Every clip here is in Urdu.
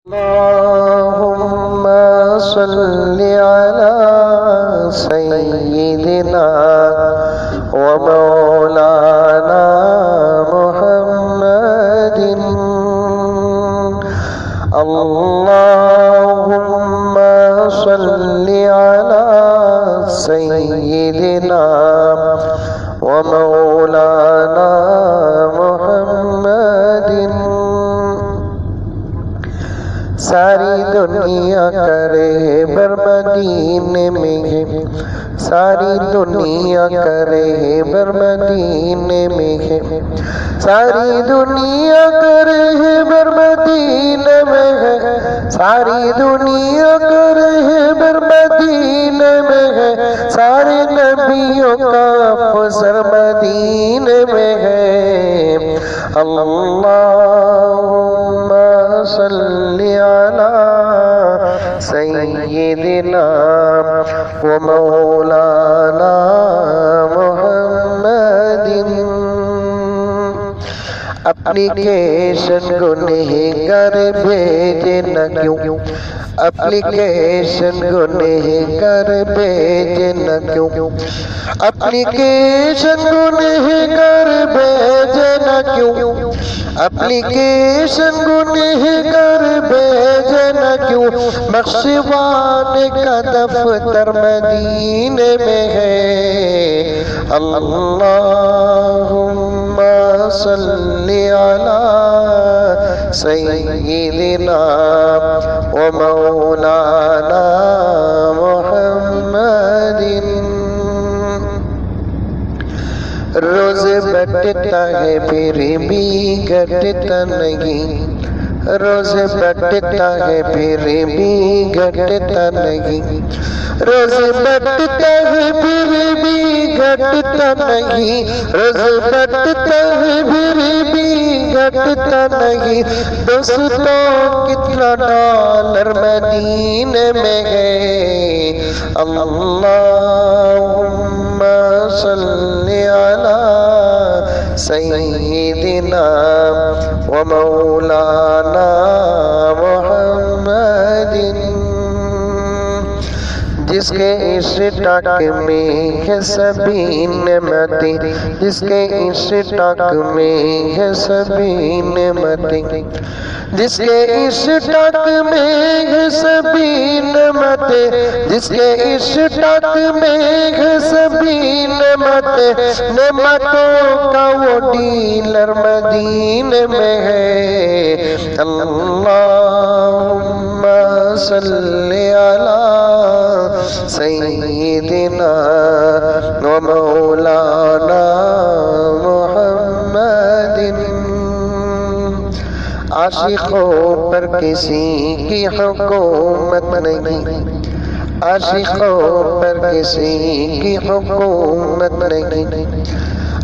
اللهم صل على سيدنا ومولانا محمد اللهم صل على سيدنا ومولانا محمد ساری دنیا کرے بر مدینے میں ہے ساری دنیا کرے بر مدینے میں ہے ساری دنیا کرے بر مدینے میں ہے ساری دنیا کرے بر مدینے میں ہے سارے نبیوں کا افسر مدینے میں ہے اللہم صلی علی سیدنا ومولانا محمد اپلیکیشن گنہگار بھیجے نہ کیوں اپلیکیشن گنہگار بھیجے نہ کیوں اپلیکیشن گنہگار بھیجے نہ کیوں اپلیکیشن گنہگار بھیجے نہ کیوں بخشوانے کا دفتر مدینے میں ہے اللہم صلی علی سیدنا ومولانا محمد روز بٹتا ہے پھر بھی گھٹتا نہیں روز بٹتا ہے پھر بھی گھٹتا نہیں روز بٹتا ہے پھر بھی گھٹتا نہیں روز بٹتا ہے پھر بھی گھٹتا نہیں دوستوں کتنا ڈالر مدینے میں ہے اللہم صلی علی سیدنا ومولانا محمد جس کے اشتاق میں ہے سبھی نعمتیں جس کے اشتاق میں ہے سبھی نعمتیں جس کے اشتاق میں ہے سبھی نعمتیں جس کے اشتاق میں ہے سبھی نعمتیں نعمتوں کا وہ ڈیلر مدینے میں ہے اللہم صلی علی سیدنا ومولانا محمد عاشقوں پر کسی کی حکومت نہیں عاشقوں پر کسی کی حکومت نہیں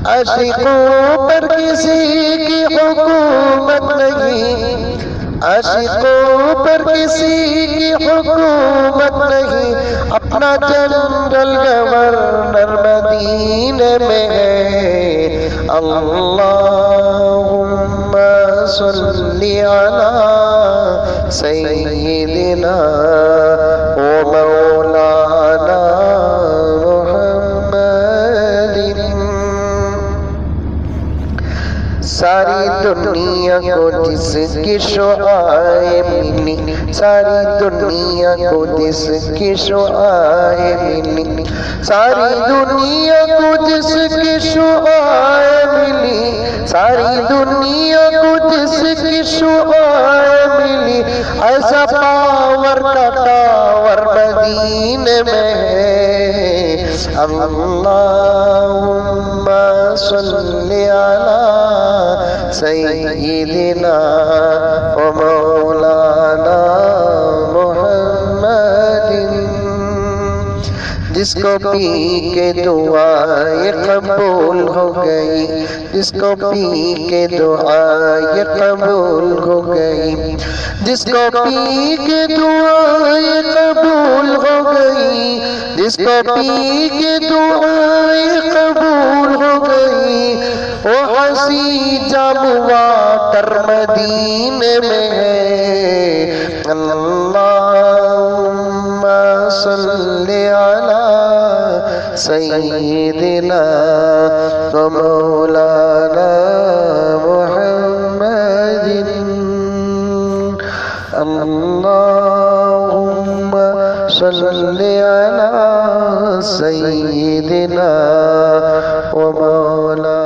عاشقوں پر کسی کی حکومت نہیں عاشقوں پر کسی کی حکومت نہیں اپنا جنرل گورنر مدینے میں ہے اللہم صلی علی سیدنا ومولانا محمد ساری دنیا کو جس کی شعائیں ملی ساری دنیا کو جس کی شعائیں ملی ساری دنیا کو جس کی شعائیں ملی ساری دنیا کو جس کی شعائیں ملی ایسا پاور کا ٹاور مدینے میں ہے اللہم صلی علی سیدنا ومولانا محمد جس کو پی کے دعائیں قبول ہو گئی جس کو پی کے دعائیں قبول ہو گئی جس کو پی کے دعائیں قبول ہو گئی جس کو پی کے دعائیں قبول ہو گئی وہ ہنسی جب واٹر مدینے میں ہے اللهم صل على سيدنا ومولانا محمد اللهم صل على سيدنا ومولانا